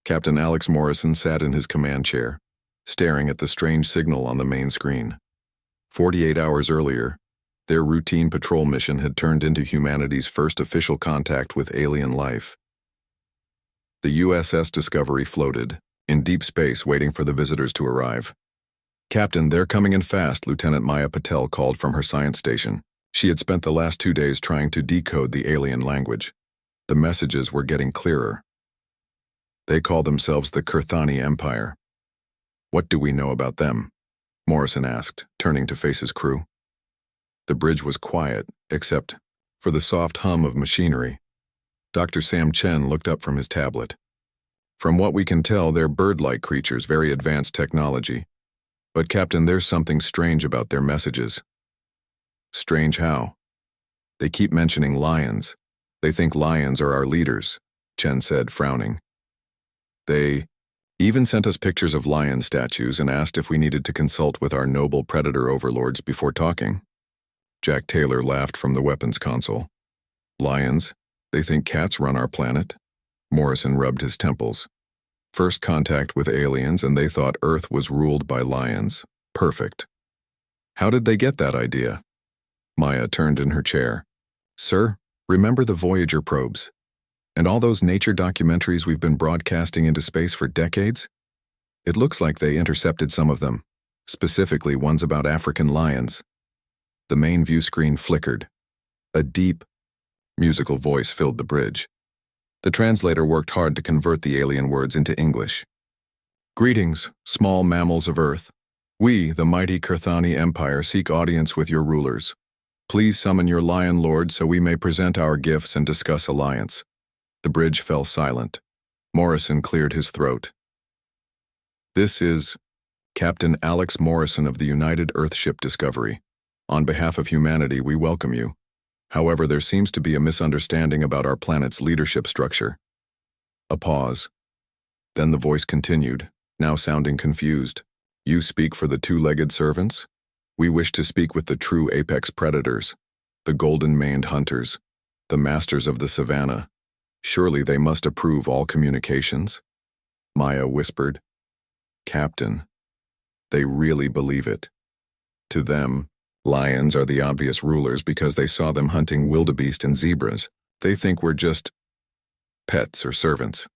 Captain Alex Morrison sat in his command chair, staring at the strange signal on the main screen. 48 hours earlier, their routine patrol mission had turned into humanity's first official contact with alien life. The USS Discovery floated, in deep space waiting for the visitors to arrive. "Captain, they're coming in fast," Lieutenant Maya Patel called from her science station. She had spent the last 2 days trying to decode the alien language. The messages were getting clearer. "They call themselves the Kurthani Empire. What do we know about them?" Morrison asked, turning to face his crew. The bridge was quiet, except for the soft hum of machinery. Dr. Sam Chen looked up from his tablet. "From what we can tell, they're bird-like creatures, very advanced technology. But, Captain, there's something strange about their messages." "Strange how?" "They keep mentioning lions. They think lions are our leaders," Chen said, frowning. "They even sent us pictures of lion statues and asked if we needed to consult with our noble predator overlords before talking." Jack Taylor laughed from the weapons console. "Lions? They think cats run our planet?" Morrison rubbed his temples. "First contact with aliens and they thought Earth was ruled by lions. Perfect. How did they get that idea?" Maya turned in her chair. "Sir, remember the Voyager probes? And all those nature documentaries we've been broadcasting into space for decades? It looks like they intercepted some of them, specifically ones about African lions." The main view screen flickered. A deep, musical voice filled the bridge. The translator worked hard to convert the alien words into English. "Greetings, small mammals of Earth. We, the mighty Kurthani Empire, seek audience with your rulers. Please summon your lion lord so we may present our gifts and discuss alliance." The bridge fell silent. Morrison cleared his throat. "This is Captain Alex Morrison of the United Earthship Discovery. On behalf of humanity, we welcome you. However, there seems to be a misunderstanding about our planet's leadership structure." A pause. Then the voice continued, now sounding confused. "You speak for the two-legged servants? We wish to speak with the true apex predators, the golden-maned hunters, the masters of the savannah. Surely they must approve all communications?" Maya whispered. "Captain, they really believe it. To them, lions are the obvious rulers because they saw them hunting wildebeest and zebras. They think we're just pets or servants."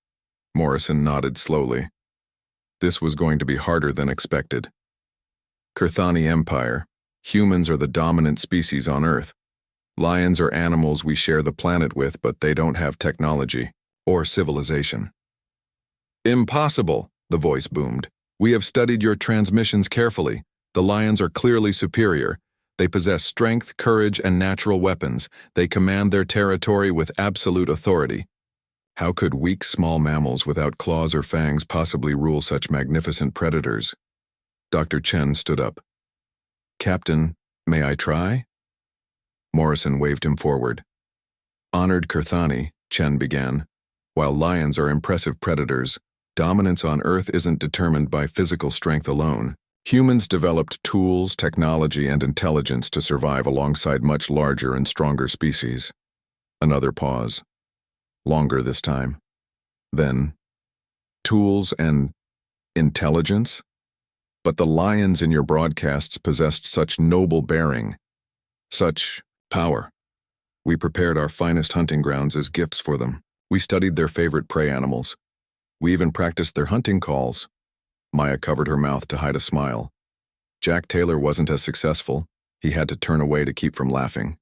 Morrison nodded slowly. This was going to be harder than expected. "Kurthani Empire, humans are the dominant species on Earth. Lions are animals we share the planet with, but they don't have technology or civilization." "Impossible," the voice boomed. "We have studied your transmissions carefully. The lions are clearly superior. They possess strength, courage, and natural weapons. They command their territory with absolute authority. How could weak small mammals without claws or fangs possibly rule such magnificent predators?" Dr. Chen stood up. "Captain, may I try?" Morrison waved him forward. "Honored Kurthani," Chen began, "while lions are impressive predators, dominance on Earth isn't determined by physical strength alone. Humans developed tools, technology, and intelligence to survive alongside much larger and stronger species." Another pause. Longer this time. Then, "Tools and intelligence? But the lions in your broadcasts possessed such noble bearing, such power. We prepared our finest hunting grounds as gifts for them. We studied their favorite prey animals. We even practiced their hunting calls." Maya covered her mouth to hide a smile. Jack Taylor wasn't as successful. He had to turn away to keep from laughing.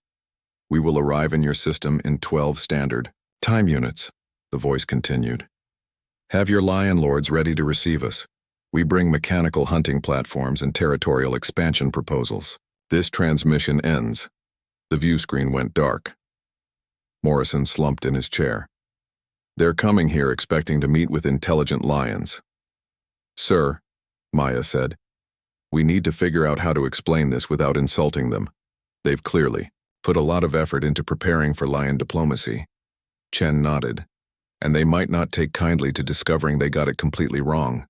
"We will arrive in your system in 12 standard time units," the voice continued. "Have your lion lords ready to receive us. We bring mechanical hunting platforms and territorial expansion proposals. This transmission ends." The view screen went dark. Morrison slumped in his chair. "They're coming here expecting to meet with intelligent lions." "Sir," Maya said, "we need to figure out how to explain this without insulting them. They've clearly put a lot of effort into preparing for lion diplomacy." Chen nodded. "And they might not take kindly to discovering they got it completely wrong.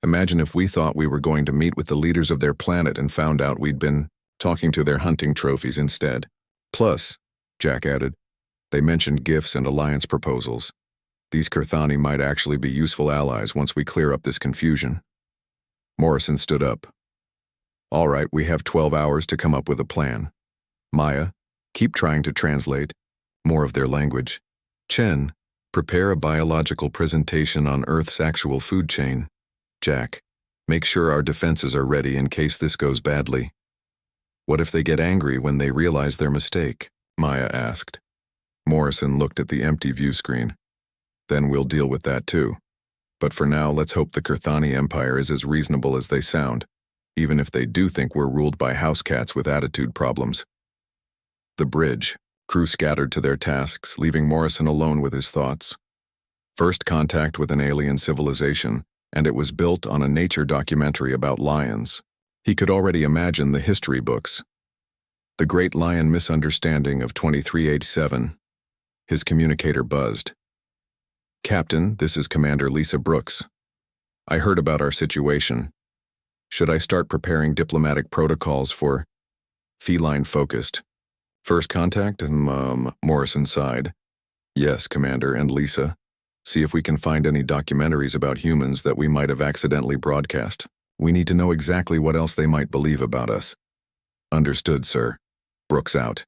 Imagine if we thought we were going to meet with the leaders of their planet and found out we'd been talking to their hunting trophies instead. Plus," Jack added, "they mentioned gifts and alliance proposals. These Kurthani might actually be useful allies once we clear up this confusion. Morrison stood up. All right, we have 12 hours to come up with a plan. Maya, keep trying to translate more of their language. Chen, prepare a biological presentation on Earth's actual food chain. Jack, make sure our defenses are ready in case this goes badly. What if they get angry when they realize their mistake? Maya asked. Morrison looked at the empty view screen. Then we'll deal with that too. But for now, let's hope the Kurthani Empire is as reasonable as they sound, even if they do think we're ruled by house cats with attitude problems. The bridge. Crew scattered to their tasks, leaving Morrison alone with his thoughts. First contact with an alien civilization, and it was built on a nature documentary about lions. He could already imagine the history books. The Great Lion Misunderstanding of 23H7. His communicator buzzed. Captain, this is Commander Lisa Brooks. I heard about our situation. Should I start preparing diplomatic protocols for feline-focused? First contact? Morrison sighed. Yes, Commander, and Lisa. See if we can find any documentaries about humans that we might have accidentally broadcast. We need to know exactly what else they might believe about us. Understood, sir. Brooks out.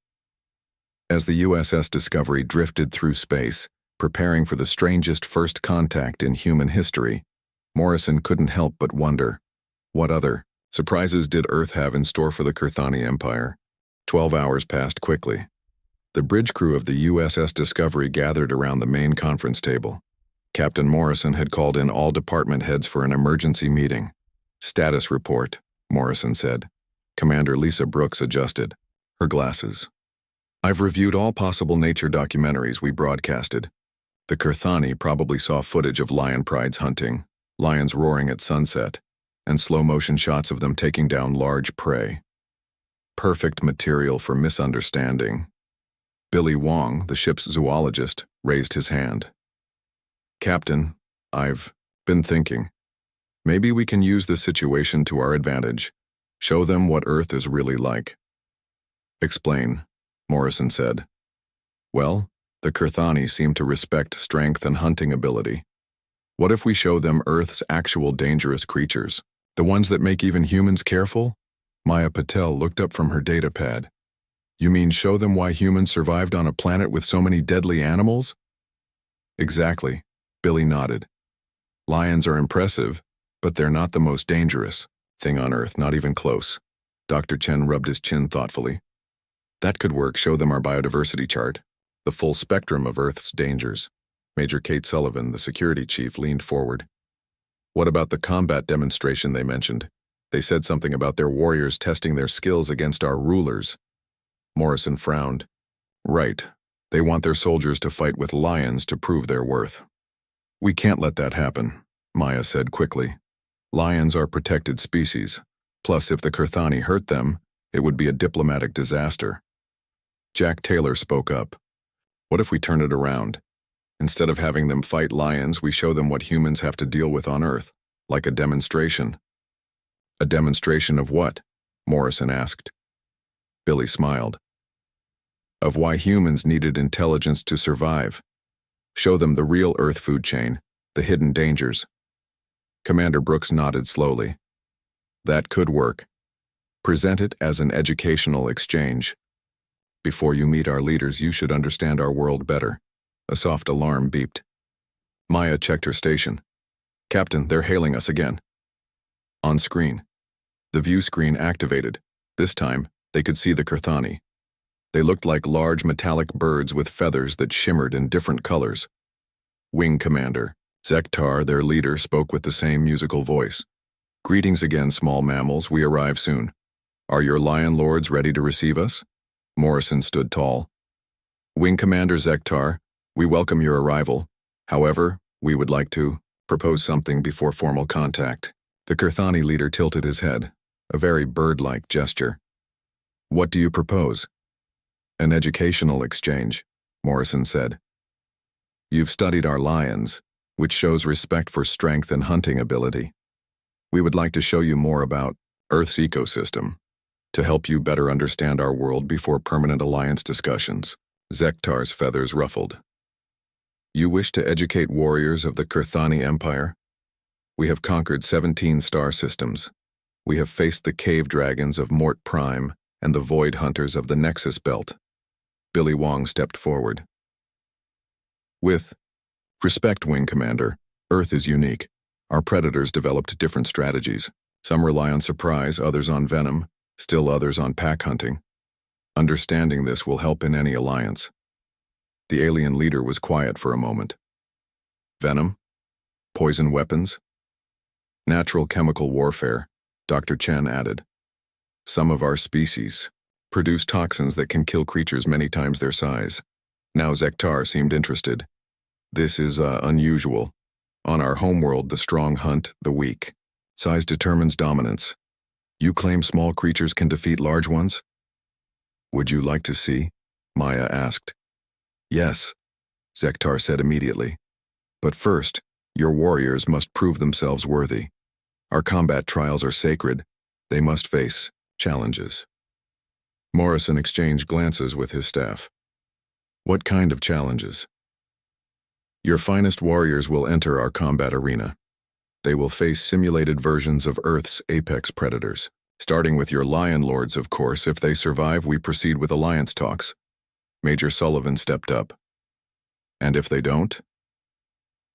As the USS Discovery drifted through space, preparing for the strangest first contact in human history, Morrison couldn't help but wonder, what other surprises did Earth have in store for the Kurthani Empire? 12 hours passed quickly. The bridge crew of the USS Discovery gathered around the main conference table. Captain Morrison had called in all department heads for an emergency meeting. Status report, Morrison said. Commander Lisa Brooks adjusted her glasses. I've reviewed all possible nature documentaries we broadcasted. The Kurthani probably saw footage of lion prides hunting, lions roaring at sunset, and slow-motion shots of them taking down large prey. Perfect material for misunderstanding. Billy Wong, the ship's zoologist, raised his hand. Captain, I've been thinking. Maybe we can use this situation to our advantage. Show them what Earth is really like. Explain, Morrison said. Well, the Kurthani seem to respect strength and hunting ability. What if we show them Earth's actual dangerous creatures, the ones that make even humans careful? Maya Patel looked up from her data pad. You mean show them why humans survived on a planet with so many deadly animals? Exactly, Billy nodded. Lions are impressive, but they're not the most dangerous thing on Earth, not even close. Dr. Chen rubbed his chin thoughtfully. That could work, show them our biodiversity chart, the full spectrum of Earth's dangers. Major Kate Sullivan, the security chief, leaned forward. What about the combat demonstration they mentioned? They said something about their warriors testing their skills against our rulers. Morrison frowned. Right. They want their soldiers to fight with lions to prove their worth. We can't let that happen, Maya said quickly. Lions are protected species. Plus, if the Kurthani hurt them, it would be a diplomatic disaster. Jack Taylor spoke up. What if we turn it around? Instead of having them fight lions, we show them what humans have to deal with on Earth, like a demonstration. A demonstration of what? Morrison asked. Billy smiled. Of why humans needed intelligence to survive. Show them the real Earth food chain, the hidden dangers. Commander Brooks nodded slowly. That could work. Present it as an educational exchange. Before you meet our leaders, you should understand our world better. A soft alarm beeped. Maya checked her station. Captain, they're hailing us again. On screen. The view screen activated. This time, they could see the Kurthani. They looked like large metallic birds with feathers that shimmered in different colors. Wing Commander Zektar, their leader, spoke with the same musical voice. Greetings again, small mammals, we arrive soon. Are your lion lords ready to receive us? Morrison stood tall. Wing Commander Zektar, we welcome your arrival. However, we would like to propose something before formal contact. The Kurthani leader tilted his head, a very bird-like gesture. What do you propose? An educational exchange, Morrison said. You've studied our lions, which shows respect for strength and hunting ability. We would like to show you more about Earth's ecosystem, to help you better understand our world before permanent alliance discussions. Zektar's feathers ruffled. You wish to educate warriors of the Kurthani Empire? We have conquered 17 star systems. We have faced the cave dragons of Mort Prime and the void hunters of the Nexus Belt. Billy Wong stepped forward. With respect, Wing Commander, Earth is unique. Our predators developed different strategies. Some rely on surprise, others on venom, still others on pack hunting. Understanding this will help in any alliance. The alien leader was quiet for a moment. Venom? Poison weapons? Natural chemical warfare, Dr. Chen added. Some of our species produce toxins that can kill creatures many times their size. Now Zektar seemed interested. This is unusual. On our homeworld, the strong hunt the weak. Size determines dominance. You claim small creatures can defeat large ones? Would you like to see? Maya asked. Yes, Zektar said immediately. But first, your warriors must prove themselves worthy. Our combat trials are sacred. They must face challenges. Morrison exchanged glances with his staff. What kind of challenges? Your finest warriors will enter our combat arena. They will face simulated versions of Earth's apex predators. Starting with your Lion Lords, of course. If they survive, we proceed with alliance talks. Major Sullivan stepped up. And if they don't?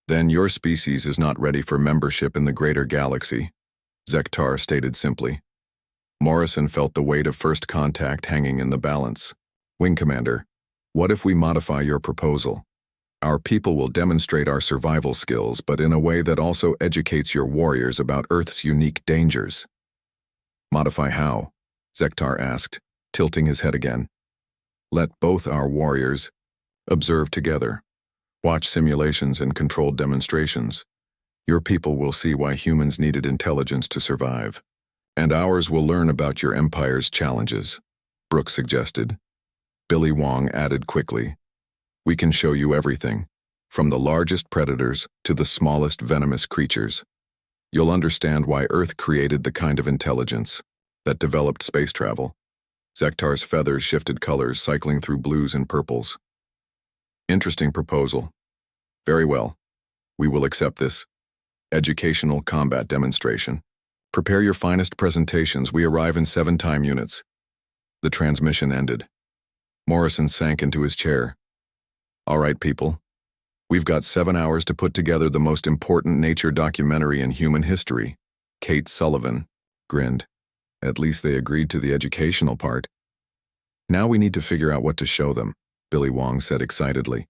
Then your species is not ready for membership in the greater galaxy, Zektar stated simply. Morrison felt the weight of first contact hanging in the balance. Wing Commander, what if we modify your proposal? Our people will demonstrate our survival skills, but in a way that also educates your warriors about Earth's unique dangers. Modify how? Zektar asked, tilting his head again. Let both our warriors observe together. Watch simulations and controlled demonstrations. Your people will see why humans needed intelligence to survive. And ours will learn about your empire's challenges, Brooks suggested. Billy Wong added quickly. We can show you everything, from the largest predators to the smallest venomous creatures. You'll understand why Earth created the kind of intelligence that developed space travel. Zektar's feathers shifted colors, cycling through blues and purples. Interesting proposal. Very well. We will accept this. Educational combat demonstration. Prepare your finest presentations. We arrive in 7 time units. The transmission ended. Morrison sank into his chair. All right, people. We've got 7 hours to put together the most important nature documentary in human history. Kate Sullivan grinned. At least they agreed to the educational part. Now we need to figure out what to show them, Billy Wong said excitedly.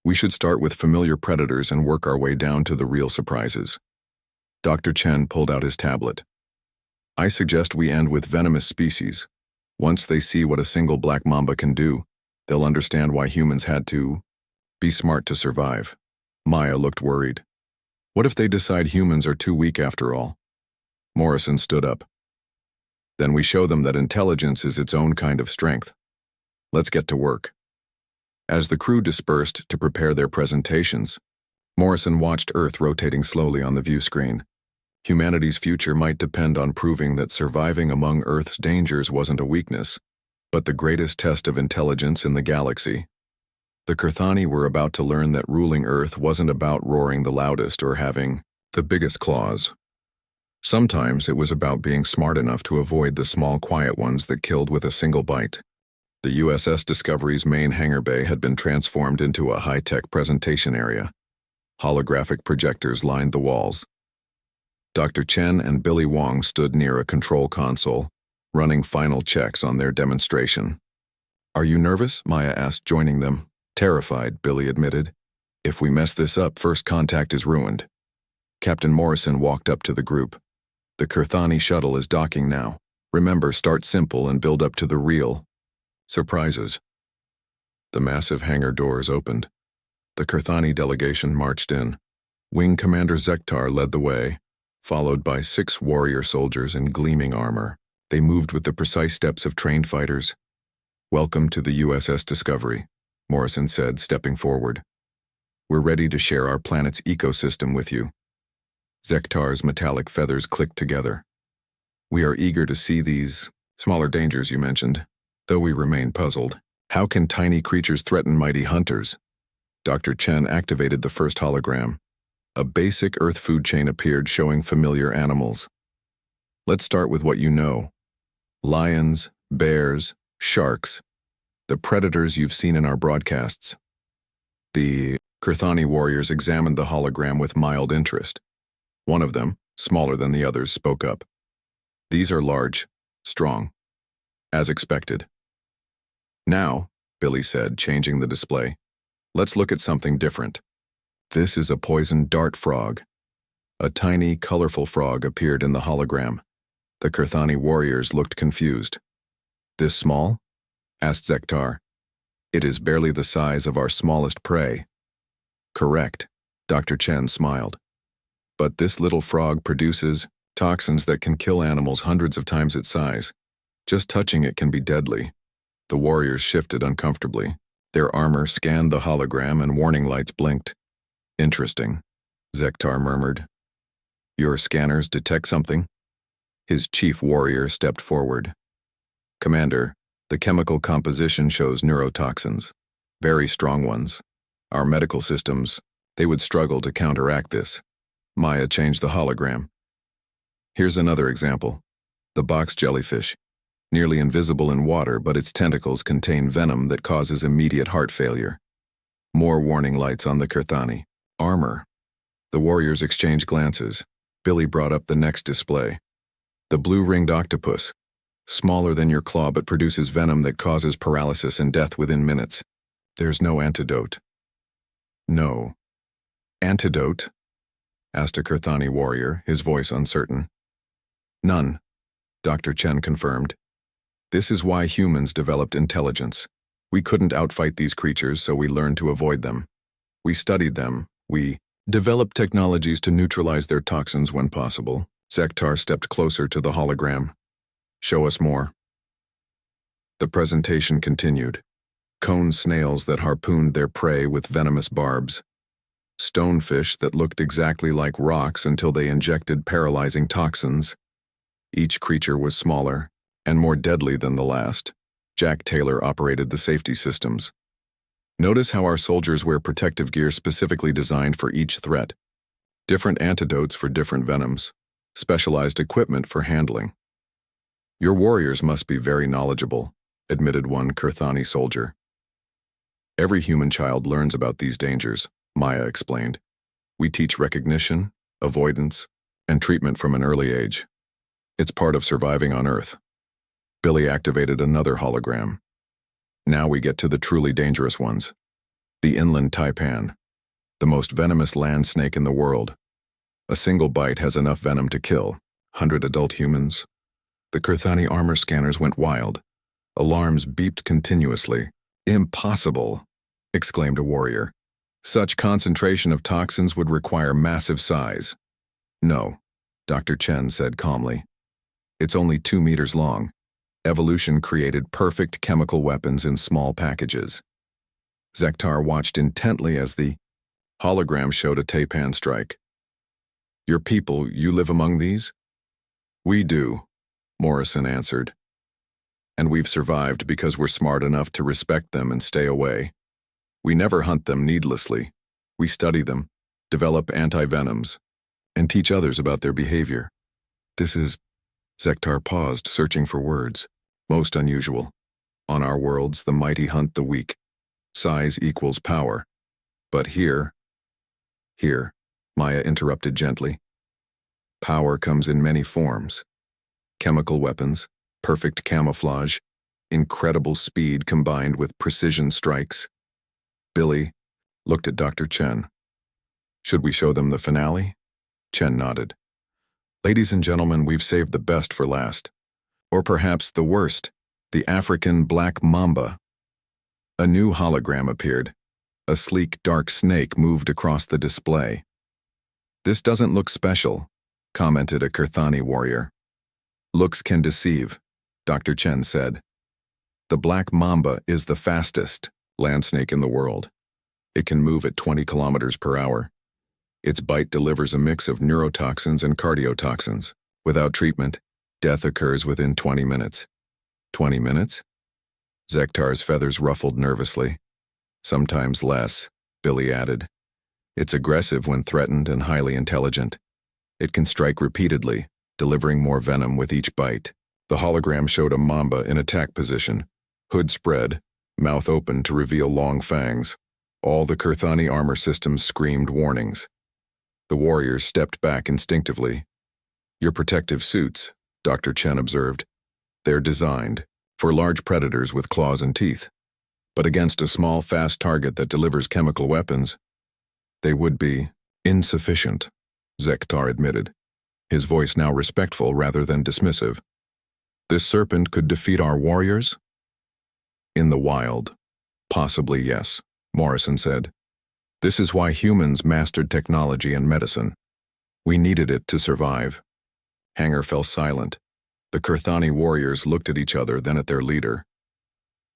We should start with familiar predators and work our way down to the real surprises. Dr. Chen pulled out his tablet. I suggest we end with venomous species. Once they see what a single black mamba can do, they'll understand why humans had to be smart to survive. Maya looked worried. What if they decide humans are too weak after all? Morrison stood up. Then we show them that intelligence is its own kind of strength. Let's get to work. As the crew dispersed to prepare their presentations, Morrison watched Earth rotating slowly on the view screen. Humanity's future might depend on proving that surviving among Earth's dangers wasn't a weakness, but the greatest test of intelligence in the galaxy. The Kurthani were about to learn that ruling Earth wasn't about roaring the loudest or having the biggest claws. Sometimes it was about being smart enough to avoid the small, quiet ones that killed with a single bite. The USS Discovery's main hangar bay had been transformed into a high-tech presentation area. Holographic projectors lined the walls. Dr. Chen and Billy Wong stood near a control console, running final checks on their demonstration. Are you nervous? Maya asked, joining them. Terrified, Billy admitted. If we mess this up, first contact is ruined. Captain Morrison walked up to the group. The Kurthani shuttle is docking now. Remember, start simple and build up to the real surprises. The massive hangar doors opened. The Kurthani delegation marched in. Wing Commander Zektar led the way, followed by 6 warrior soldiers in gleaming armor. They moved with the precise steps of trained fighters. Welcome to the USS Discovery, Morrison said, stepping forward. We're ready to share our planet's ecosystem with you. Zektar's metallic feathers clicked together. We are eager to see these smaller dangers you mentioned, though we remain puzzled. How can tiny creatures threaten mighty hunters? Dr. Chen activated the first hologram. A basic Earth food chain appeared showing familiar animals. Let's start with what you know. Lions, bears, sharks. The predators you've seen in our broadcasts. The Kurthani warriors examined the hologram with mild interest. One of them, smaller than the others, spoke up. These are large, strong. As expected. Now, Billy said, changing the display, let's look at something different. This is a poison dart frog. A tiny, colorful frog appeared in the hologram. The Kurthani warriors looked confused. This small? Asked Zektar. It is barely the size of our smallest prey. Correct, Dr. Chen smiled. But this little frog produces toxins that can kill animals hundreds of times its size. Just touching it can be deadly. The warriors shifted uncomfortably. Their armor scanned the hologram and warning lights blinked. Interesting, Zektar murmured. Your scanners detect something? His chief warrior stepped forward. Commander, the chemical composition shows neurotoxins. Very strong ones. Our medical systems, they would struggle to counteract this. Maya changed the hologram. Here's another example. The box jellyfish. Nearly invisible in water, but its tentacles contain venom that causes immediate heart failure. More warning lights on the Kurthani. Armor. The warriors exchanged glances. Billy brought up the next display. The blue-ringed octopus. Smaller than your claw but produces venom that causes paralysis and death within minutes. There's no antidote. No. Antidote? Asked a Kurthani warrior, his voice uncertain. None, Dr. Chen confirmed. This is why humans developed intelligence. We couldn't outfight these creatures, so we learned to avoid them. We studied them. We developed technologies to neutralize their toxins when possible. Zektar stepped closer to the hologram. Show us more. The presentation continued. Cone snails that harpooned their prey with venomous barbs. Stonefish that looked exactly like rocks until they injected paralyzing toxins. Each creature was smaller and more deadly than the last. Jack Taylor operated the safety systems. Notice how our soldiers wear protective gear specifically designed for each threat. Different antidotes for different venoms. Specialized equipment for handling. Your warriors must be very knowledgeable, admitted one Kurthani soldier. Every human child learns about these dangers, Maya explained. We teach recognition, avoidance, and treatment from an early age. It's part of surviving on Earth. Billy activated another hologram. Now we get to the truly dangerous ones. The inland taipan, the most venomous land snake in the world. A single bite has enough venom to kill 100 adult humans. The Kurthani armor scanners went wild. Alarms beeped continuously. Impossible, exclaimed a warrior. Such concentration of toxins would require massive size. No, Dr. Chen said calmly. It's only 2 meters long. Evolution created perfect chemical weapons in small packages. Zektar watched intently as the hologram showed a taipan strike. Your people, you live among these? We do, Morrison answered. And we've survived because we're smart enough to respect them and stay away. We never hunt them needlessly. We study them, develop anti-venoms, and teach others about their behavior. This is... Zektar paused, searching for words. Most unusual. On our worlds, the mighty hunt the weak. Size equals power. But here, Maya interrupted gently. Power comes in many forms. Chemical weapons, perfect camouflage, incredible speed combined with precision strikes. Billy looked at Dr. Chen. Should we show them the finale? Chen nodded. Ladies and gentlemen, we've saved the best for last. Or perhaps the worst, the African black mamba. A new hologram appeared. A sleek, dark snake moved across the display. This doesn't look special, commented a Kurthani warrior. Looks can deceive, Dr. Chen said. The black mamba is the fastest land snake in the world. It can move at 20 kilometers per hour. Its bite delivers a mix of neurotoxins and cardiotoxins. Without treatment, death occurs within 20 minutes. 20 minutes? Zektar's feathers ruffled nervously. Sometimes less, Billy added. It's aggressive when threatened and highly intelligent. It can strike repeatedly, delivering more venom with each bite. The hologram showed a Mamba in attack position, hood spread, mouth open to reveal long fangs. All the Kurthani armor systems screamed warnings. The warriors stepped back instinctively. Your protective suits, Dr. Chen observed. They're designed for large predators with claws and teeth. But against a small, fast target that delivers chemical weapons, they would be insufficient, Zektar admitted, his voice now respectful rather than dismissive. This serpent could defeat our warriors? In the wild. Possibly yes, Morrison said. This is why humans mastered technology and medicine. We needed it to survive. Hanger fell silent. The Kurthani warriors looked at each other, then at their leader.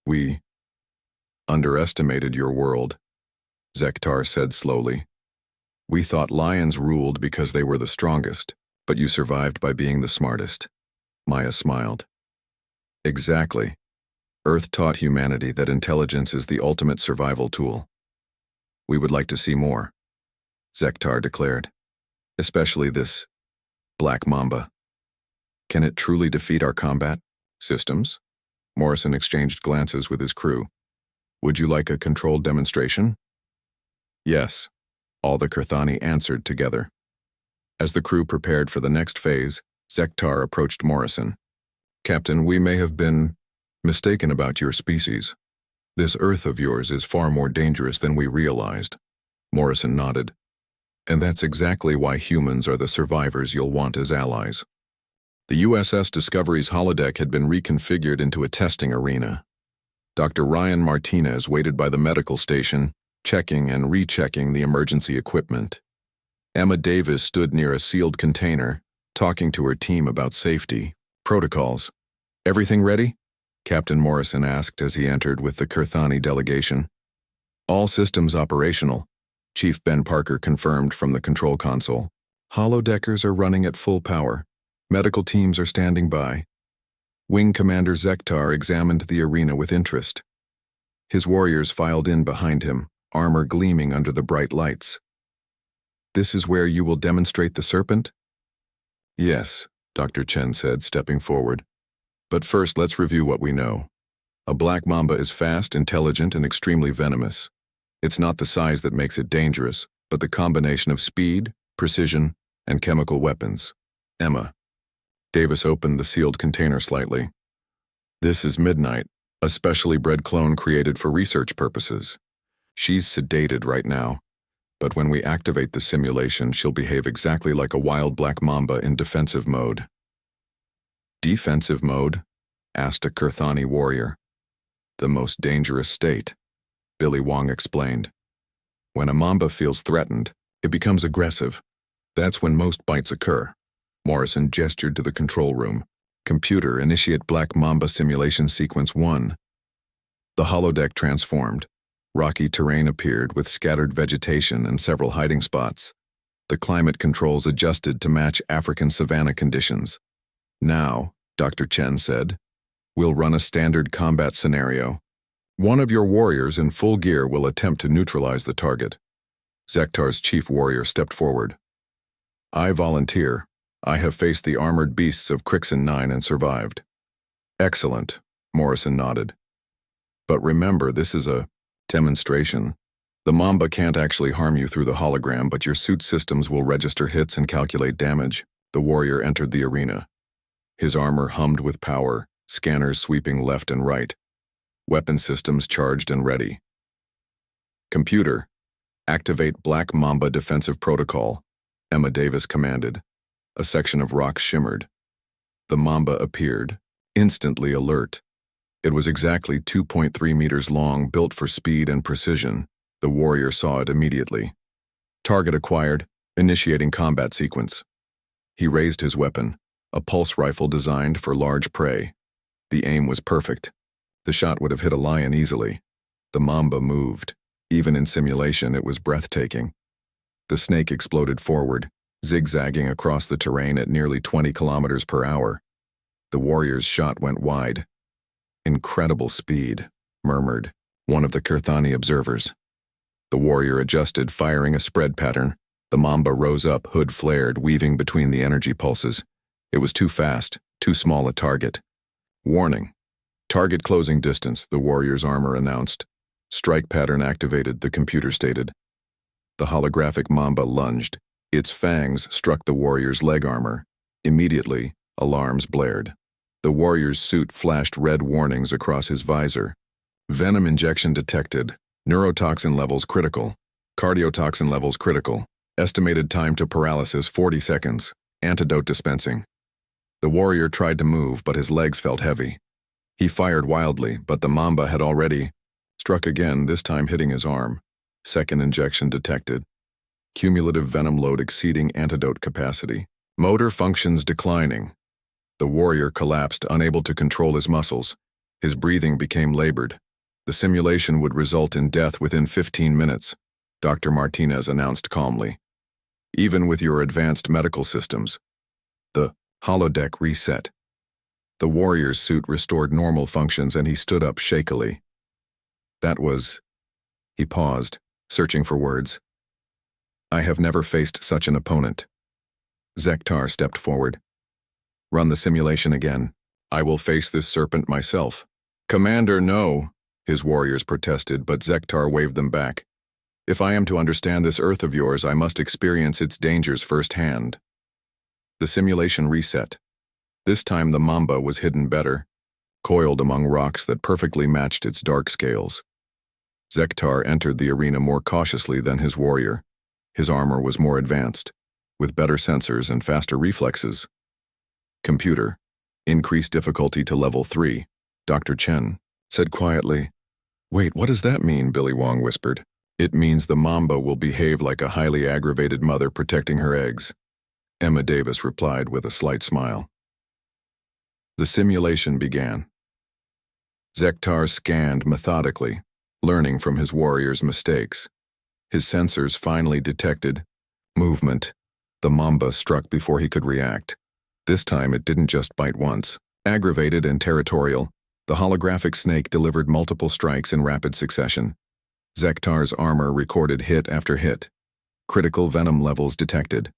We underestimated your world, Zektar said slowly. We thought lions ruled because they were the strongest, but you survived by being the smartest. Maya smiled. Exactly. Earth taught humanity that intelligence is the ultimate survival tool. We would like to see more, Zektar declared. Especially this Black Mamba. Can it truly defeat our combat systems? Morrison exchanged glances with his crew. Would you like a controlled demonstration? Yes, all the Kurthani answered together. As the crew prepared for the next phase, Zektar approached Morrison. Captain, we may have been mistaken about your species. This Earth of yours is far more dangerous than we realized. Morrison nodded. And that's exactly why humans are the survivors you'll want as allies. The USS Discovery's holodeck had been reconfigured into a testing arena. Dr. Ryan Martinez waited by the medical station, checking and rechecking the emergency equipment. Emma Davis stood near a sealed container, talking to her team about safety protocols. Everything ready? Captain Morrison asked as he entered with the Kurthani delegation. All systems operational, Chief Ben Parker confirmed from the control console. Holodeckers are running at full power. Medical teams are standing by. Wing Commander Zektar examined the arena with interest. His warriors filed in behind him, armor gleaming under the bright lights. This is where you will demonstrate the serpent? Yes, Dr. Chen said, stepping forward. But first, let's review what we know. A black mamba is fast, intelligent, and extremely venomous. It's not the size that makes it dangerous, but the combination of speed, precision, and chemical weapons. Emma. Davis opened the sealed container slightly. This is Midnight, a specially bred clone created for research purposes. She's sedated right now, but when we activate the simulation, she'll behave exactly like a wild black mamba in defensive mode. Defensive mode? Asked a Kurthani warrior. The most dangerous state, Billy Wong explained. When a mamba feels threatened, it becomes aggressive. That's when most bites occur. Morrison gestured to the control room. Computer, initiate Black Mamba Simulation Sequence 1. The holodeck transformed. Rocky terrain appeared with scattered vegetation and several hiding spots. The climate controls adjusted to match African savanna conditions. Now, Dr. Chen said, we'll run a standard combat scenario. One of your warriors in full gear will attempt to neutralize the target. Zektar's chief warrior stepped forward. I volunteer. I have faced the armored beasts of Crixin 9 and survived. Excellent, Morrison nodded. But remember, this is a demonstration. The Mamba can't actually harm you through the hologram, but your suit systems will register hits and calculate damage. The warrior entered the arena. His armor hummed with power, scanners sweeping left and right. Weapon systems charged and ready. Computer, activate Black Mamba Defensive Protocol, Emma Davis commanded. A section of rock shimmered. The Mamba appeared, instantly alert. It was exactly 2.3 meters long, built for speed and precision. The warrior saw it immediately. Target acquired, initiating combat sequence. He raised his weapon, a pulse rifle designed for large prey. The aim was perfect. The shot would have hit a lion easily. The Mamba moved. Even in simulation, it was breathtaking. The snake exploded forward, zigzagging across the terrain at nearly 20 kilometers per hour. The warrior's shot went wide. Incredible speed, murmured one of the Kurthani observers. The warrior adjusted, firing a spread pattern. The Mamba rose up, hood flared, weaving between the energy pulses. It was too fast, too small a target. Warning. Target closing distance, the warrior's armor announced. Strike pattern activated, the computer stated. The holographic Mamba lunged. Its fangs struck the warrior's leg armor. Immediately, alarms blared. The warrior's suit flashed red warnings across his visor. Venom injection detected. Neurotoxin levels critical. Cardiotoxin levels critical. Estimated time to paralysis 40 seconds. Antidote dispensing. The warrior tried to move, but his legs felt heavy. He fired wildly, but the Mamba had already struck again, this time hitting his arm. Second injection detected. Cumulative venom load exceeding antidote capacity. Motor functions declining. The warrior collapsed, unable to control his muscles. His breathing became labored. The simulation would result in death within 15 minutes, Dr. Martinez announced calmly. Even with your advanced medical systems. The holodeck reset. The warrior's suit restored normal functions and he stood up shakily. That was... He paused, searching for words. I have never faced such an opponent. Zektar stepped forward. Run the simulation again. I will face this serpent myself. Commander, no, his warriors protested, but Zektar waved them back. If I am to understand this Earth of yours, I must experience its dangers firsthand. The simulation reset. This time the Mamba was hidden better, coiled among rocks that perfectly matched its dark scales. Zektar entered the arena more cautiously than his warrior. His armor was more advanced, with better sensors and faster reflexes. Computer, increase difficulty to level 3, Dr. Chen said quietly. Wait, what does that mean? Billy Wong whispered. It means the Mamba will behave like a highly aggravated mother protecting her eggs. Emma Davis replied with a slight smile. The simulation began. Zektar scanned methodically, learning from his warrior's mistakes. His sensors finally detected movement. The Mamba struck before he could react. This time it didn't just bite once. Aggravated and territorial, the holographic snake delivered multiple strikes in rapid succession. Zektar's armor recorded hit after hit. Critical venom levels detected.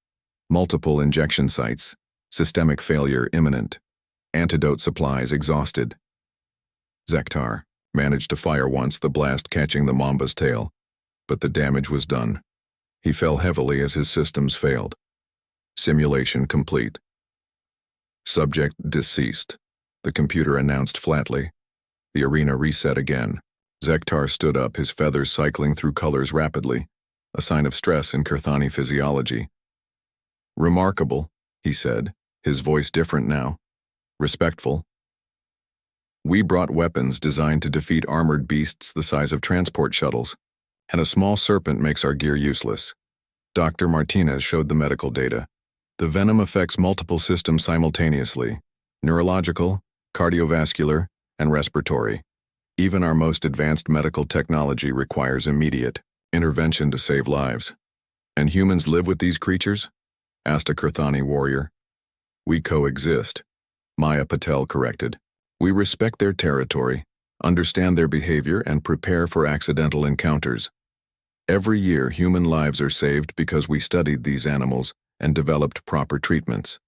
Multiple injection sites. Systemic failure imminent. Antidote supplies exhausted. Zektar managed to fire once, the blast catching the Mamba's tail. But the damage was done. He fell heavily as his systems failed. Simulation complete. Subject deceased, the computer announced flatly. The arena reset again. Zektar stood up, his feathers cycling through colors rapidly, a sign of stress in Kurthani physiology. Remarkable, he said, his voice different now. Respectful. We brought weapons designed to defeat armored beasts the size of transport shuttles, and a small serpent makes our gear useless. Dr. Martinez showed the medical data. The venom affects multiple systems simultaneously: neurological, cardiovascular, and respiratory. Even our most advanced medical technology requires immediate intervention to save lives. And humans live with these creatures? Asked a Kurthani warrior. We coexist, Maya Patel corrected. We respect their territory, understand their behavior, and prepare for accidental encounters. Every year, human lives are saved because we studied these animals and developed proper treatments.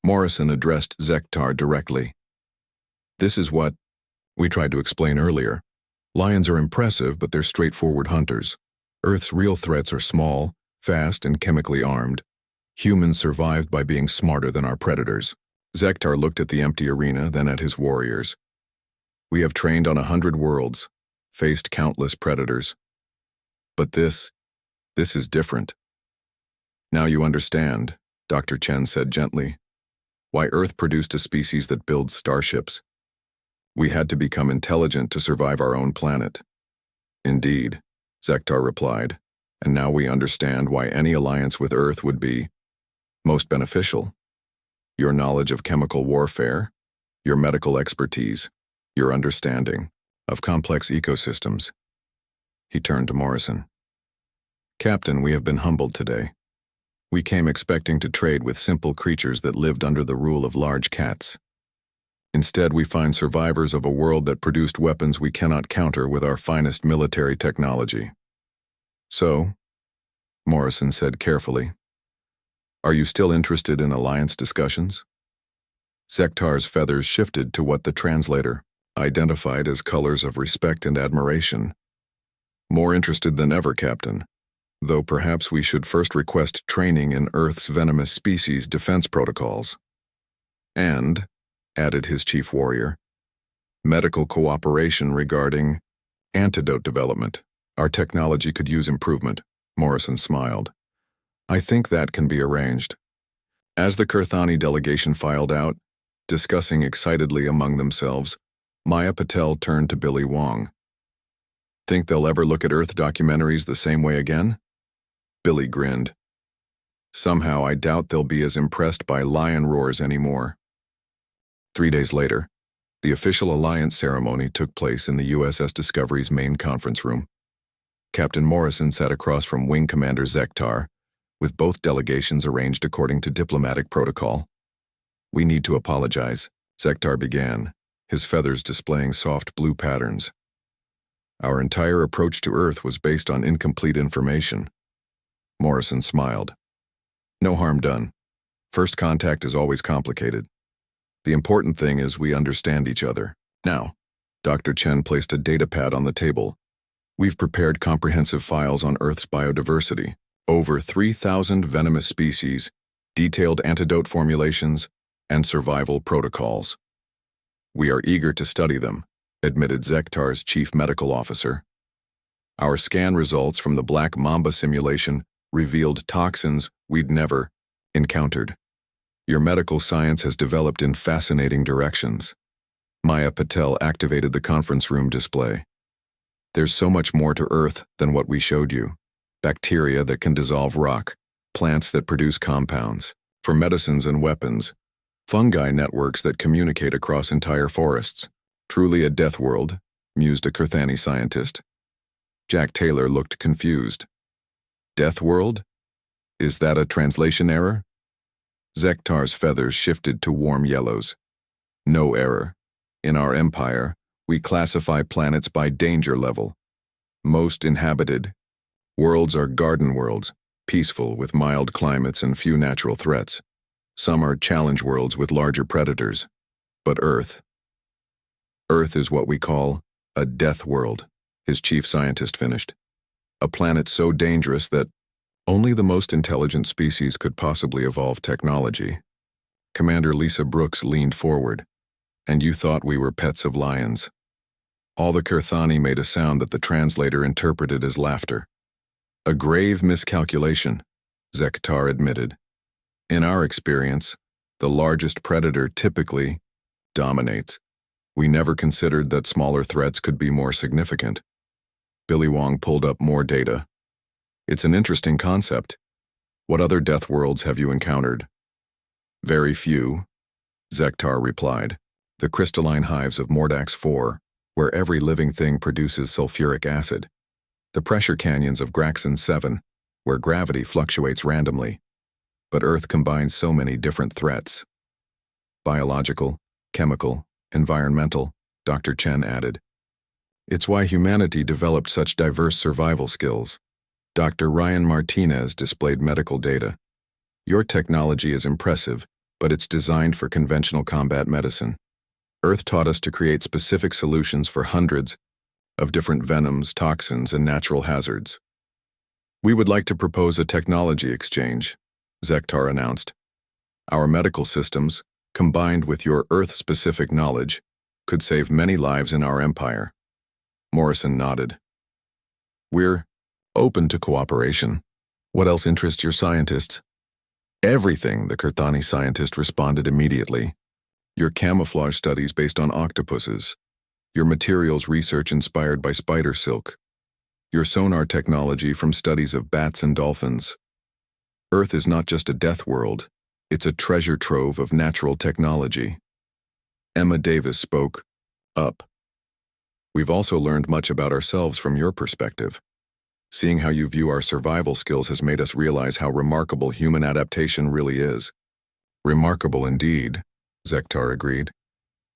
Morrison addressed Zektar directly. This is what we tried to explain earlier. Lions are impressive, but they're straightforward hunters. Earth's real threats are small, fast, and chemically armed. Humans survived by being smarter than our predators. Zektar looked at the empty arena, then at his warriors. We have trained on 100 worlds, faced countless predators. But this is different. Now you understand, Dr. Chen said gently, why Earth produced a species that builds starships. We had to become intelligent to survive our own planet. Indeed, Zektar replied, and now we understand why any alliance with Earth would be most beneficial. Your knowledge of chemical warfare, your medical expertise, your understanding of complex ecosystems. He turned to Morrison. Captain, we have been humbled today. We came expecting to trade with simple creatures that lived under the rule of large cats. Instead, we find survivors of a world that produced weapons we cannot counter with our finest military technology. So, Morrison said carefully, are you still interested in alliance discussions? Zektar's feathers shifted to what the translator identified as colors of respect and admiration. More interested than ever, Captain, though perhaps we should first request training in Earth's venomous species defense protocols. And, added his chief warrior, medical cooperation regarding antidote development. Our technology could use improvement. Morrison smiled. I think that can be arranged. As the Kurthani delegation filed out, discussing excitedly among themselves, Maya Patel turned to Billy Wong. Think they'll ever look at Earth documentaries the same way again? Billy grinned. Somehow I doubt they'll be as impressed by lion roars anymore. 3 days later, the official alliance ceremony took place in the USS Discovery's main conference room. Captain Morrison sat across from Wing Commander Zektar, with both delegations arranged according to diplomatic protocol. We need to apologize, Zektar began, his feathers displaying soft blue patterns. Our entire approach to Earth was based on incomplete information. Morrison smiled. No harm done. First contact is always complicated. The important thing is we understand each other. Now, Dr. Chen placed a data pad on the table. We've prepared comprehensive files on Earth's biodiversity, over 3,000 venomous species, detailed antidote formulations, and survival protocols. We are eager to study them, admitted Zektar's chief medical officer. Our scan results from the Black Mamba simulation revealed toxins we'd never encountered. Your medical science has developed in fascinating directions. Maya Patel activated the conference room display. There's so much more to Earth than what we showed you. Bacteria that can dissolve rock, plants that produce compounds, for medicines and weapons, fungi networks that communicate across entire forests. Truly a death world, mused a Kurthani scientist. Jack Taylor looked confused. Death world? Is that a translation error? Zektar's feathers shifted to warm yellows. No error. In our empire, we classify planets by danger level. Most inhabited. Worlds are garden worlds, peaceful with mild climates and few natural threats. Some are challenge worlds with larger predators. But Earth is what we call a death world, his chief scientist finished. A planet so dangerous that only the most intelligent species could possibly evolve technology. Commander Lisa Brooks leaned forward. And you thought we were pets of lions. All the Kurthani made a sound that the translator interpreted as laughter. A grave miscalculation, Zektar admitted. In our experience, the largest predator typically dominates. We never considered that smaller threats could be more significant. Billy Wong pulled up more data. It's an interesting concept. What other death worlds have you encountered? Very few, Zektar replied. The crystalline hives of Mordax 4, where every living thing produces sulfuric acid. The pressure canyons of Graxon 7, where gravity fluctuates randomly. But Earth combines so many different threats. Biological, chemical, environmental, Dr. Chen added. It's why humanity developed such diverse survival skills. Dr. Ryan Martinez displayed medical data. Your technology is impressive, but it's designed for conventional combat medicine. Earth taught us to create specific solutions for hundreds of different venoms, toxins, and natural hazards. We would like to propose a technology exchange, Zektar announced. Our medical systems, combined with your Earth-specific knowledge, could save many lives in our empire. Morrison nodded. We're open to cooperation. What else interests your scientists? Everything, the Kurthani scientist responded immediately. Your camouflage studies based on octopuses. Your materials research inspired by spider silk. Your sonar technology from studies of bats and dolphins. Earth is not just a death world, it's a treasure trove of natural technology. Emma Davis spoke up. We've also learned much about ourselves from your perspective. Seeing how you view our survival skills has made us realize how remarkable human adaptation really is. Remarkable indeed, Zektar agreed.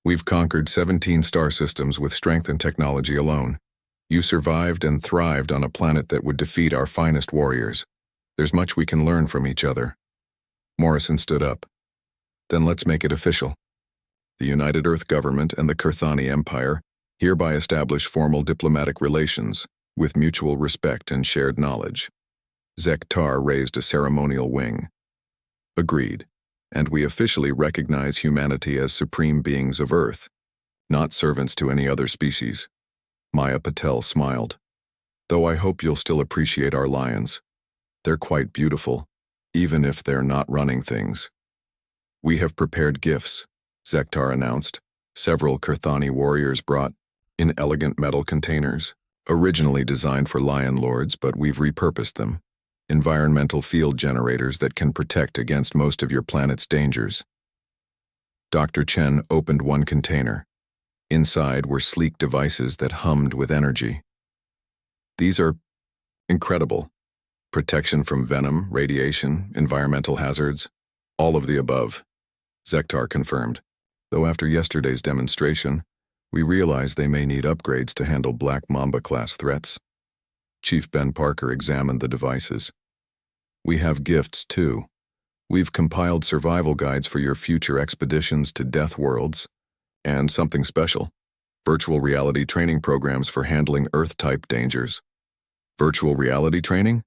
We've conquered 17 star systems with strength and technology alone. You survived and thrived on a planet that would defeat our finest warriors. There's much we can learn from each other. Morrison stood up. Then let's make it official. The United Earth Government and the Kurthani Empire hereby establish formal diplomatic relations with mutual respect and shared knowledge. Zektar raised a ceremonial wing. Agreed, and we officially recognize humanity as supreme beings of Earth, not servants to any other species. Maya Patel smiled. Though I hope you'll still appreciate our lions. They're quite beautiful, even if they're not running things. We have prepared gifts, Zektar announced. Several Kurthani warriors brought in elegant metal containers, originally designed for lion lords, but we've repurposed them. Environmental field generators that can protect against most of your planet's dangers. Dr. Chen opened one container. Inside were sleek devices that hummed with energy. These are incredible. Protection from venom, radiation, environmental hazards, all of the above, Zektar confirmed. Though after yesterday's demonstration, we realize they may need upgrades to handle Black Mamba-class threats. Chief Ben Parker examined the devices. We have gifts, too. We've compiled survival guides for your future expeditions to death worlds, and something special, virtual reality training programs for handling Earth-type dangers. Virtual reality training?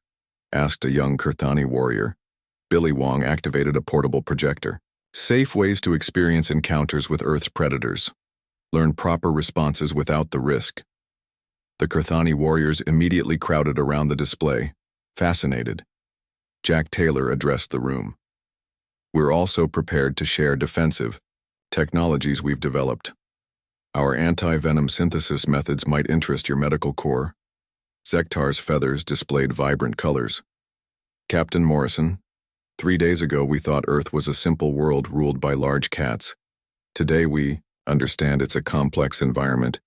Asked a young Kurthani warrior. Billy Wong activated a portable projector. Safe ways to experience encounters with Earth's predators. Learn proper responses without the risk. The Kurthani warriors immediately crowded around the display, fascinated. Jack Taylor addressed the room. We're also prepared to share defensive technologies we've developed. Our anti-venom synthesis methods might interest your medical corps. Zektar's feathers displayed vibrant colors. Captain Morrison, 3 days ago we thought Earth was a simple world ruled by large cats. Today we understand it's a complex environment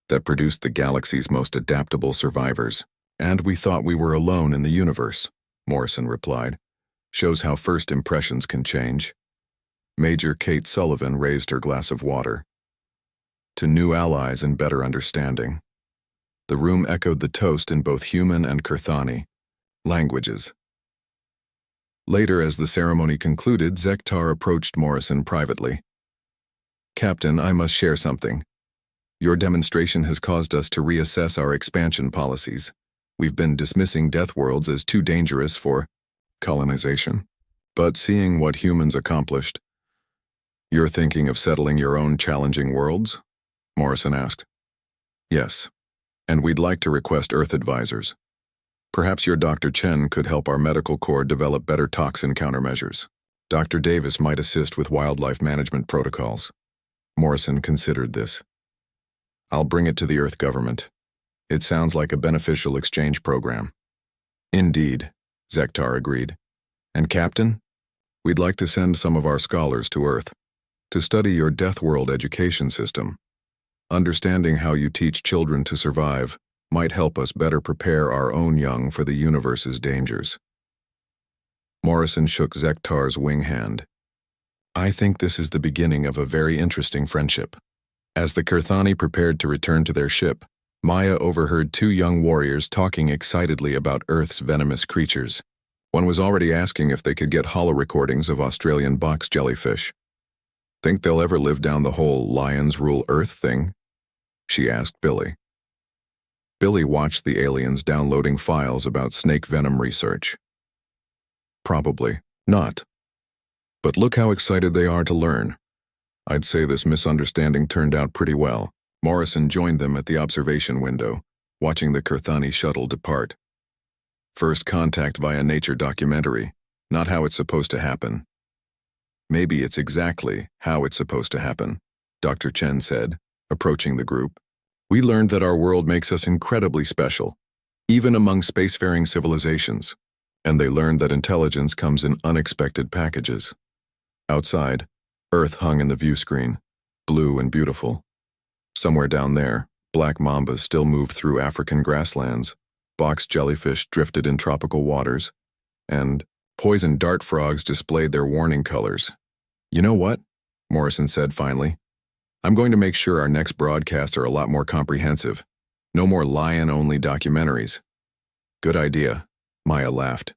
that produced the galaxy's most adaptable survivors. And we thought we were alone in the universe, Morrison replied. Shows how first impressions can change. Major Kate Sullivan raised her glass of water. To new allies and better understanding. The room echoed the toast in both human and Kurthani languages. Later, as the ceremony concluded, Zektar approached Morrison privately. Captain, I must share something. Your demonstration has caused us to reassess our expansion policies. We've been dismissing death worlds as too dangerous for colonization. But seeing what humans accomplished, you're thinking of settling your own challenging worlds? Morrison asked. Yes, and we'd like to request Earth advisors. Perhaps your Dr. Chen could help our medical corps develop better toxin countermeasures. Dr. Davis might assist with wildlife management protocols. Morrison considered this. I'll bring it to the Earth government. It sounds like a beneficial exchange program. Indeed, Zektar agreed. And Captain, we'd like to send some of our scholars to Earth to study your Death World education system. Understanding how you teach children to survive might help us better prepare our own young for the universe's dangers. Morrison shook Zektar's wing hand. I think this is the beginning of a very interesting friendship. As the Kurthani prepared to return to their ship, Maya overheard two young warriors talking excitedly about Earth's venomous creatures. One was already asking if they could get holo recordings of Australian box jellyfish. Think they'll ever live down the whole lions rule Earth thing? She asked Billy. Billy watched the aliens downloading files about snake venom research. Probably not. But look how excited they are to learn. I'd say this misunderstanding turned out pretty well. Morrison joined them at the observation window, watching the Kurthani shuttle depart. First contact via nature documentary, not how it's supposed to happen. Maybe it's exactly how it's supposed to happen, Dr. Chen said, approaching the group. We learned that our world makes us incredibly special, even among spacefaring civilizations, and they learned that intelligence comes in unexpected packages. Outside, Earth hung in the view screen, blue and beautiful. Somewhere down there, black mambas still moved through African grasslands, box jellyfish drifted in tropical waters, and poison dart frogs displayed their warning colors. You know what? Morrison said finally. I'm going to make sure our next broadcasts are a lot more comprehensive. No more lion-only documentaries. Good idea, Maya laughed.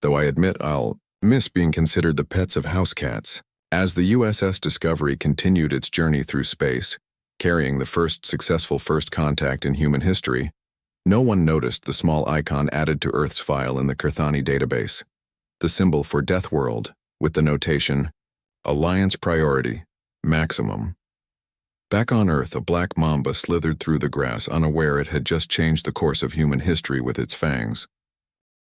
Though I admit I'll miss being considered the pets of house cats. As the USS Discovery continued its journey through space, carrying the first successful first contact in human history, no one noticed the small icon added to Earth's file in the Kirthani database, the symbol for Death World, with the notation, Alliance Priority, Maximum. Back on Earth, a black mamba slithered through the grass, unaware it had just changed the course of human history with its fangs.